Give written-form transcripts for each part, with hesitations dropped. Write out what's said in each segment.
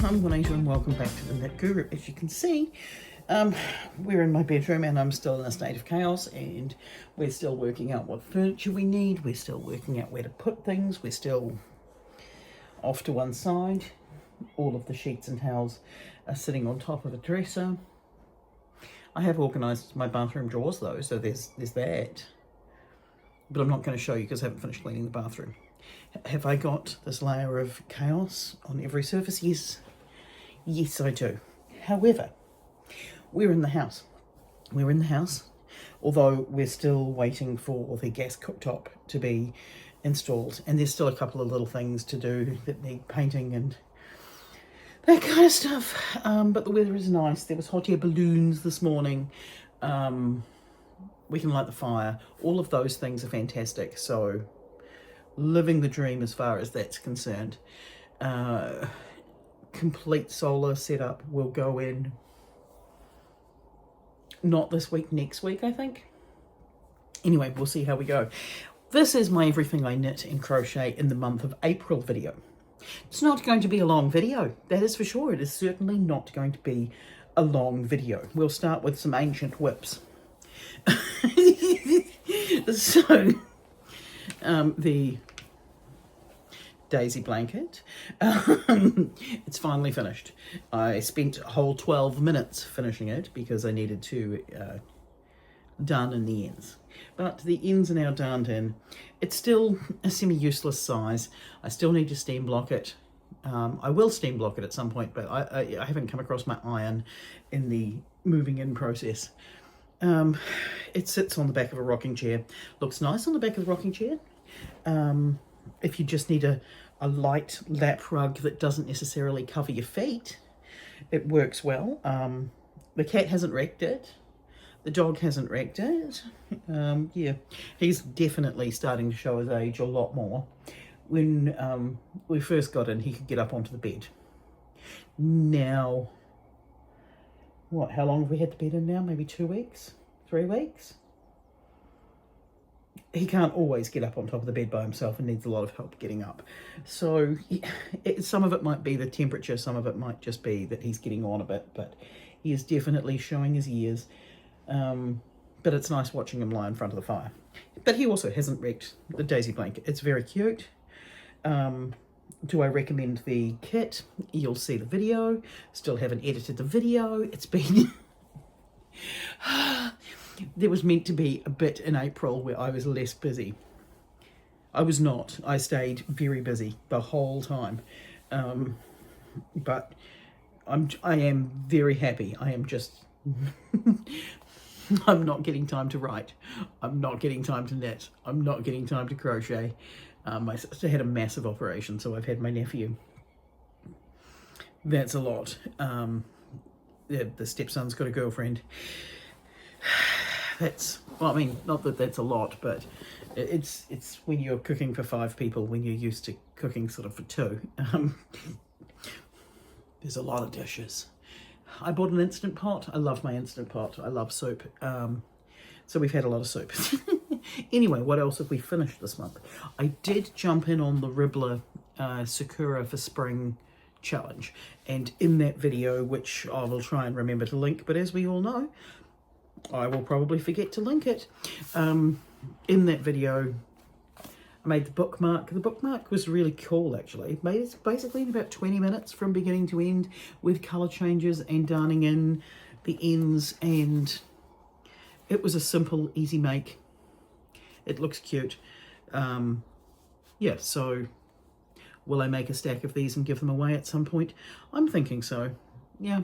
I'm Juanita and welcome back to the Knit Guru. As you can see, we're in my bedroom and I'm still in a state of chaos, and we're still working out what furniture we need. We're still working out where to put things. We're still off to one side. All of the sheets and towels are sitting on top of the dresser. I have organised my bathroom drawers though, so there's that. But I'm not going to show you because I haven't finished cleaning the bathroom. Have I got this layer of chaos on every surface? Yes. Yes, I do. However, we're in the house. We're in the house, although we're still waiting for the gas cooktop to be installed. And there's still a couple of little things to do that need painting and that kind of stuff. But the weather is nice. There was hot air balloons this morning. We can light the fire. All of those things are fantastic. So living the dream as far as that's concerned. Complete solar setup will go in not this week, next week, I think. Anyway, we'll see how we go. This is my everything I knit and crochet in the month of April video. It's not going to be a long video, that is for sure. It is certainly not going to be a long video. We'll start with some ancient whips. So, the daisy blanket, it's finally finished. I spent a whole 12 minutes finishing it because I needed to darn in the ends. But the ends are now darned in. It's still a semi-useless size. I still need to steam block it. I will steam block it at some point, but I haven't come across my iron in the moving in process. It sits on the back of a rocking chair. Looks nice on the back of the rocking chair. If you just need a light lap rug that doesn't necessarily cover your feet, it works well. The cat hasn't wrecked it. The dog hasn't wrecked it. Yeah, he's definitely starting to show his age a lot more. When we first got in, he could get up onto the bed. Now, what, how long have we had the bed in now? Maybe 2 weeks? 3 weeks? He can't always get up on top of the bed by himself and needs a lot of help getting up. So some of it might be the temperature, some of it might just be that he's getting on a bit, but he is definitely showing his ears. But it's nice watching him lie in front of the fire. But he also hasn't wrecked the daisy blanket. It's very cute. Do I recommend the kit? You'll see the video. Still haven't edited the video. It's been... There was meant to be a bit in April where I was less busy. I was not. I stayed very busy the whole time. But I am very happy. I am just... I'm not getting time to write. I'm not getting time to knit. I'm not getting time to crochet. My sister had a massive operation, so I've had my nephew. That's a lot. The stepson's got a girlfriend. That's, well, I mean, not that that's a lot, but it's when you're cooking for 5 people, when you're used to cooking sort of for 2. There's a lot of dishes. I bought an Instant Pot. I love my Instant Pot. I love soup. So we've had a lot of soup. Anyway, what else have we finished this month? I did jump in on the Ribbler Sakura for Spring challenge. And in that video, which I will try and remember to link, but as we all know, I will probably forget to link it. In that video, I made the bookmark. The bookmark was really cool, actually. It made it basically in about 20 minutes from beginning to end with colour changes and darning in the ends, and it was a simple, easy make. It looks cute. Yeah, so will I make a stack of these and give them away at some point? I'm thinking so. Yeah,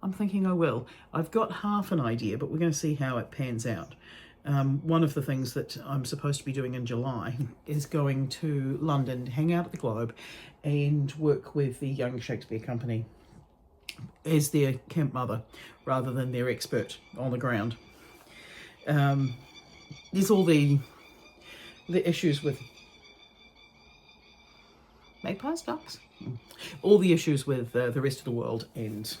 I'm thinking I will. I've got half an idea, but we're going to see how it pans out. One of the things that I'm supposed to be doing in July is going to London, hang out at the Globe, and work with the Young Shakespeare Company as their camp mother, rather than their expert on the ground. There's all the issues with magpies, ducks, all the issues with the rest of the world, and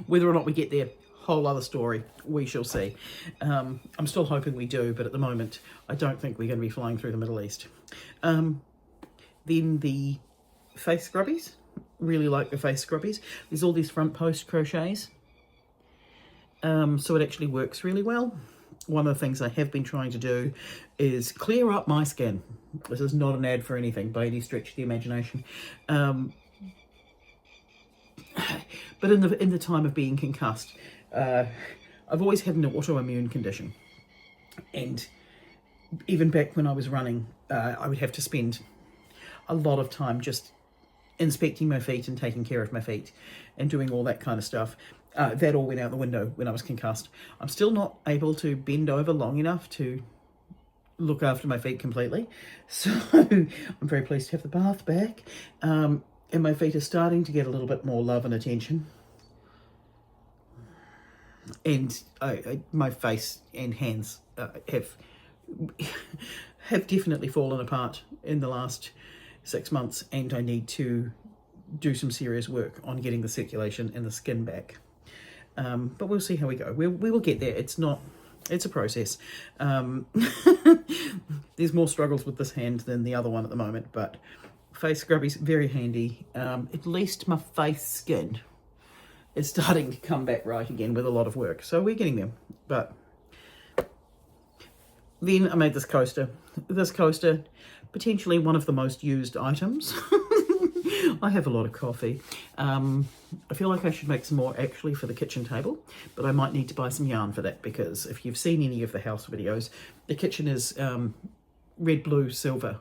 whether or not we get there, whole other story. We shall see. I'm still hoping we do, but at the moment, I don't think we're going to be flying through the Middle East. Then the face scrubbies. really like the face scrubbies. There's all these front post crochets. So it actually works really well. One of the things I have been trying to do is clear up my skin. This is not an ad for anything by any stretch of the imagination. But in the time of being concussed, I've always had an autoimmune condition. And even back when I was running, I would have to spend a lot of time just inspecting my feet and taking care of my feet and doing all that kind of stuff. That all went out the window when I was concussed. I'm still not able to bend over long enough to look after my feet completely. So I'm very pleased to have the bath back. And my feet are starting to get a little bit more love and attention. And my face and hands have definitely fallen apart in the last 6 months, and I need to do some serious work on getting the circulation and the skin back. But we'll see how we go. We will get there. It's a process. There's more struggles with this hand than the other one at the moment, but face scrubbies, very handy. At least my face skin is starting to come back right again with a lot of work. So we're getting there. But then I made this coaster. This coaster, potentially one of the most used items. I have a lot of coffee. I feel like I should make some more actually for the kitchen table, but I might need to buy some yarn for that, because if you've seen any of the house videos, the kitchen is red, blue, silver.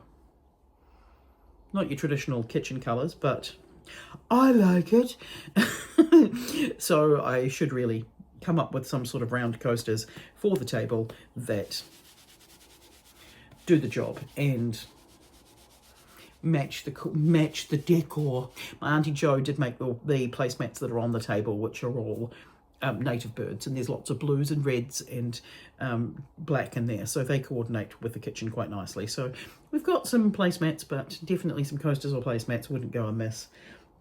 Not your traditional kitchen colours, but I like it. So I should really come up with some sort of round coasters for the table that do the job and match the decor. My Auntie Jo did make the placemats that are on the table, which are all native birds, and there's lots of blues and reds and black in there, so they coordinate with the kitchen quite nicely. So we've got some placemats, but definitely some coasters or placemats wouldn't go amiss,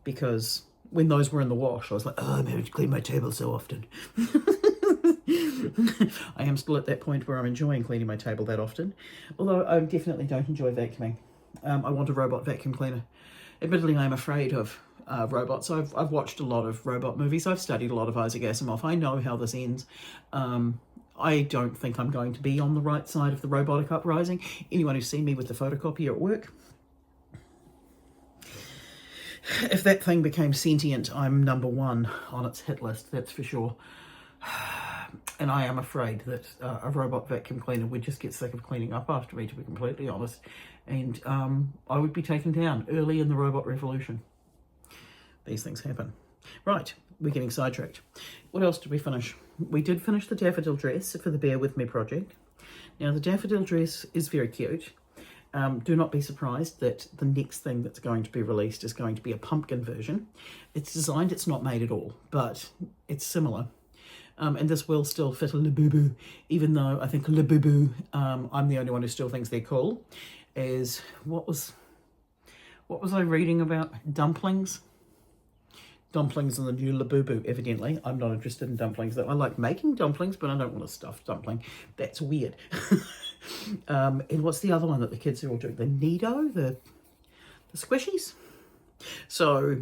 because when those were in the wash, I was like, oh, I'm having to clean my table so often. I am still at that point where I'm enjoying cleaning my table that often, although I definitely don't enjoy vacuuming. I want a robot vacuum cleaner. Admittedly, I'm afraid of robots. I've watched a lot of robot movies. I've studied a lot of Isaac Asimov. I know how this ends. I don't think I'm going to be on the right side of the robotic uprising. Anyone who's seen me with the photocopier at work, if that thing became sentient, I'm number one on its hit list, that's for sure. And I am afraid that a robot vacuum cleaner would just get sick of cleaning up after me, to be completely honest. And I would be taken down early in the robot revolution. These things happen. Right, we're getting sidetracked. What else did we finish? We did finish the daffodil dress for the Bear With Me project. Now, the daffodil dress is very cute. Do not be surprised that the next thing that's going to be released is going to be a pumpkin version. It's designed, it's not made at all, but it's similar. And this will still fit a Labubu, even though I think Labubu, I'm the only one who still thinks they're cool, is, what was I reading about? Dumplings? Dumplings and the new Labubu, evidently. I'm not interested in dumplings, though. I like making dumplings, but I don't want a stuffed dumpling. That's weird. And what's the other one that the kids are all doing? The Nido? The squishies? So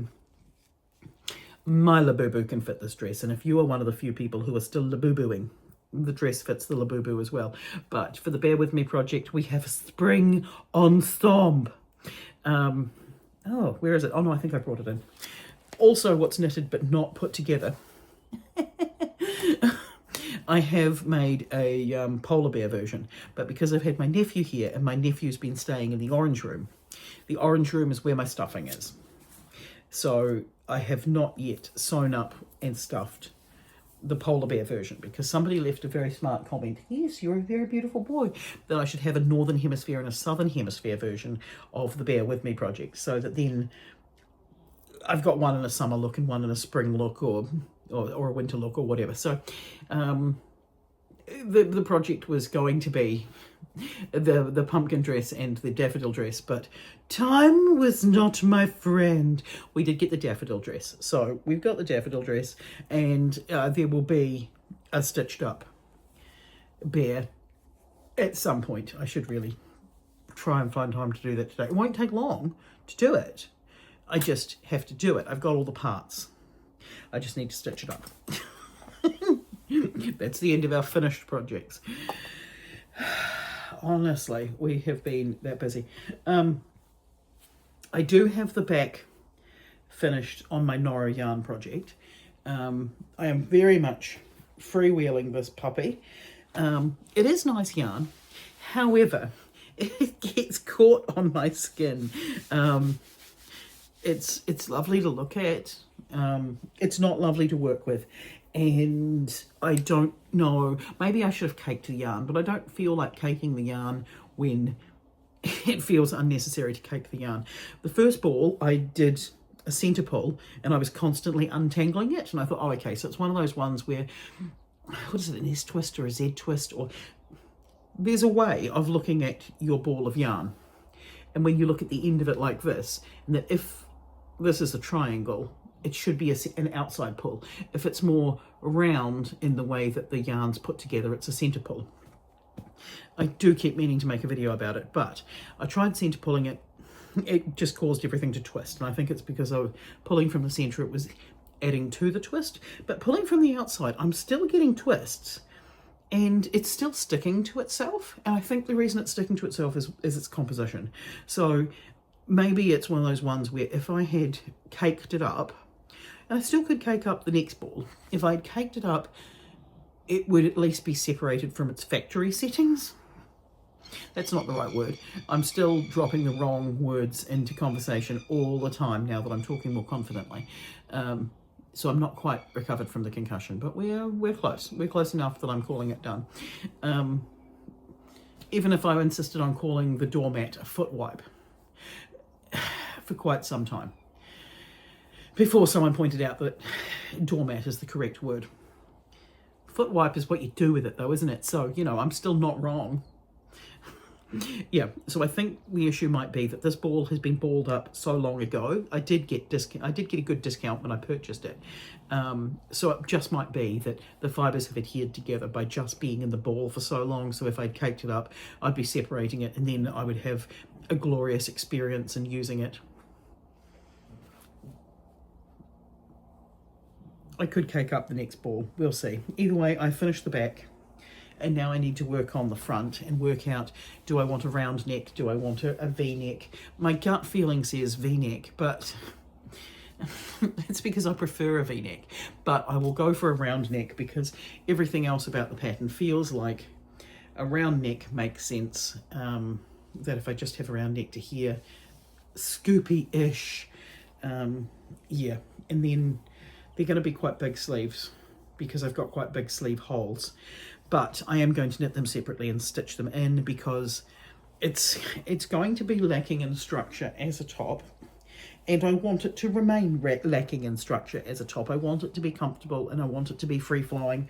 my Labubu can fit this dress, and if you are one of the few people who are still Labubuing, the dress fits the Labubu as well. But for the Bear With Me project, we have Spring on Stomp. Oh, where is it? Oh no, I think I brought it in. Also, what's knitted but not put together. I have made a polar bear version, but because I've had my nephew here and my nephew's been staying in the orange room is where my stuffing is. So I have not yet sewn up and stuffed the polar bear version, because somebody left a very smart comment, yes, you're a very beautiful boy, that I should have a northern hemisphere and a southern hemisphere version of the Bear With Me project, so that then I've got one in a summer look and one in a spring look, or a winter look, or whatever. So the project was going to be the pumpkin dress and the daffodil dress, but time was not my friend. We did get the daffodil dress, so we've got the daffodil dress, and there will be a stitched up bear at some point. I should really try and find time to do that today. It won't take long to do it. I just have to do it. I've got all the parts. I just need to stitch it up. That's the end of our finished projects. Honestly, we have been that busy. I do have the back finished on my Nora yarn project. I am very much freewheeling this puppy. It is nice yarn. However, it gets caught on my skin. It's lovely to look at. It's not lovely to work with. And I don't know, maybe I should have caked the yarn, but I don't feel like caking the yarn when it feels unnecessary to cake the yarn. The first ball I did a centre pull and I was constantly untangling it, and I thought, oh, okay, so it's one of those ones where, what is it, an S twist or a Z twist, or there's a way of looking at your ball of yarn, and when you look at the end of it like this, and that if this is a triangle, it should be an outside pull. If it's more round in the way that the yarn's put together, it's a centre pull. I do keep meaning to make a video about it, but I tried centre pulling it. It just caused everything to twist, and I think it's because I was pulling from the centre, it was adding to the twist. But pulling from the outside, I'm still getting twists, and it's still sticking to itself. And I think the reason it's sticking to itself is its composition. So maybe it's one of those ones where if I had caked it up, and I still could cake up the next ball, if I'd caked it up, it would at least be separated from its factory settings. That's not the right word. I'm still dropping the wrong words into conversation all the time now that I'm talking more confidently. So I'm not quite recovered from the concussion, but we're close. We're close enough that I'm calling it done. Even if I insisted on calling the doormat a foot wipe for quite some time, before someone pointed out that doormat is the correct word. Foot wipe is what you do with it though, isn't it? So, you know, I'm still not wrong. Yeah, so I think the issue might be that this ball has been balled up so long ago. I did get a good discount when I purchased it. So it just might be that the fibres have adhered together by just being in the ball for so long. So if I'd caked it up, I'd be separating it, and then I would have a glorious experience in using it. I could cake up the next ball. We'll see. Either way, I finished the back. And now I need to work on the front and work out, do I want a round neck? Do I want a V-neck? My gut feeling says V-neck, but it's because I prefer a V-neck. But I will go for a round neck because everything else about the pattern feels like a round neck makes sense. That if I just have a round neck to here, scoopy-ish, yeah. And then they're going to be quite big sleeves because I've got quite big sleeve holes. But I am going to knit them separately and stitch them in because it's going to be lacking in structure as a top, and I want it to remain lacking in structure as a top. I want it to be comfortable and I want it to be free-flowing.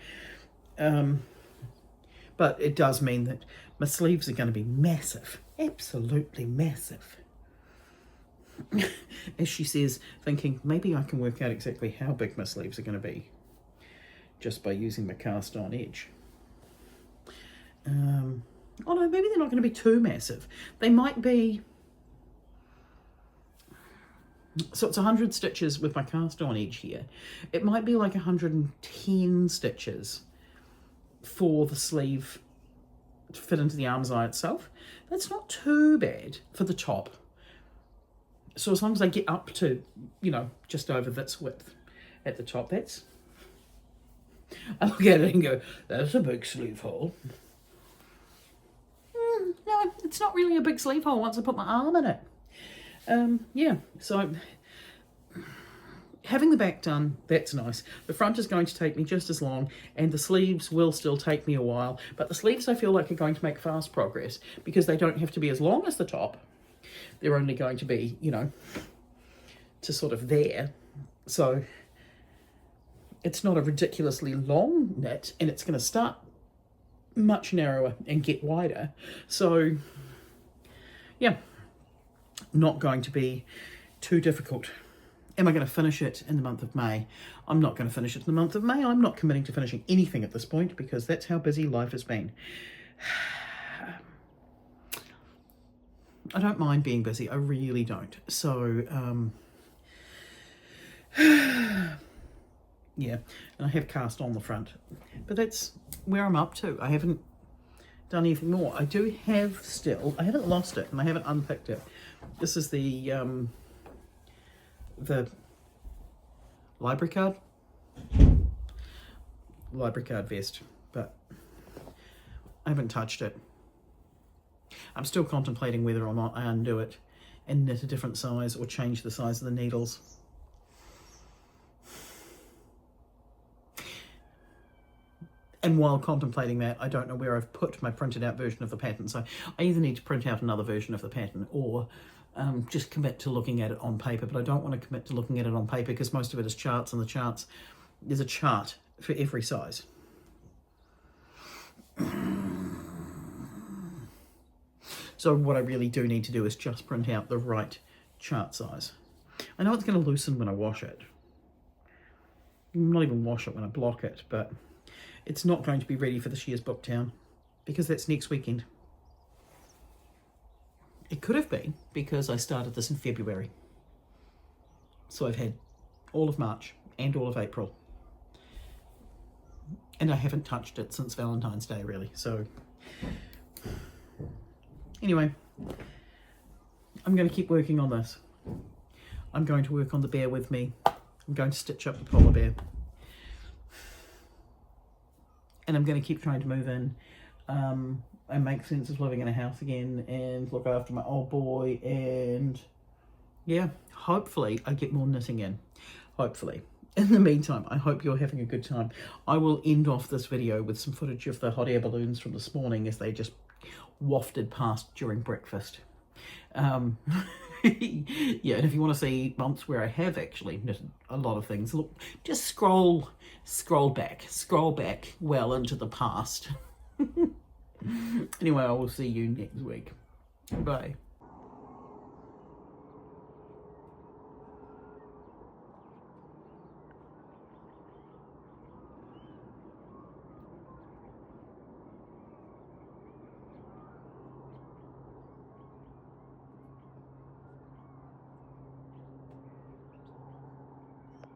But it does mean that my sleeves are going to be massive, absolutely massive. As she says, thinking maybe I can work out exactly how big my sleeves are going to be just by using my cast on edge. Oh no, maybe they're not going to be too massive. They might be, so it's 100 stitches with my cast on edge here. It might be like 110 stitches for the sleeve to fit into the arm's eye itself. That's not too bad for the top. So as long as I get up to, you know, just over this width at the top, that's, I look at it and go, that's a big sleeve hole. No, it's not really a big sleeve hole once I put my arm in it. Yeah, so having the back done, that's nice. The front is going to take me just as long, and the sleeves will still take me a while, but the sleeves I feel like are going to make fast progress because they don't have to be as long as the top. They're only going to be, you know, to sort of there. So it's not a ridiculously long knit, and it's going to start much narrower and get wider. So yeah, not going to be too difficult. Am I going to finish it in the month of May? I'm not going to finish it in the month of May. I'm not committing to finishing anything at this point because that's how busy life has been. I don't mind being busy. I really don't. So Yeah, and I have cast on the front, but that's where I'm up to. I haven't done anything more. I do have still, I haven't lost it and I haven't unpicked it. This is the library card vest, but I haven't touched it. I'm still contemplating whether or not I undo it and knit a different size or change the size of the needles. And while contemplating that, I don't know where I've put my printed out version of the pattern. So I either need to print out another version of the pattern or just commit to looking at it on paper. But I don't want to commit to looking at it on paper because most of it is charts, and the charts, there's a chart for every size. So what I really do need to do is just print out the right chart size. I know it's going to loosen when I wash it. Not even wash it when I block it, but it's not going to be ready for this year's Booktown because that's next weekend. It could have been because I started this in February. So I've had all of March and all of April. And I haven't touched it since Valentine's Day, really. So anyway, I'm going to keep working on this. I'm going to work on the bear with me. I'm going to stitch up the polar bear. And I'm going to keep trying to move in and make sense of living in a house again and look after my old boy. And yeah, hopefully I get more knitting in. Hopefully. In the meantime, I hope you're having a good time. I will end off this video with some footage of the hot air balloons from this morning as they just wafted past during breakfast. Yeah, and if you want to see months where I have actually knitted a lot of things, look, just scroll back well into the past. Anyway, I will see you next week. Bye.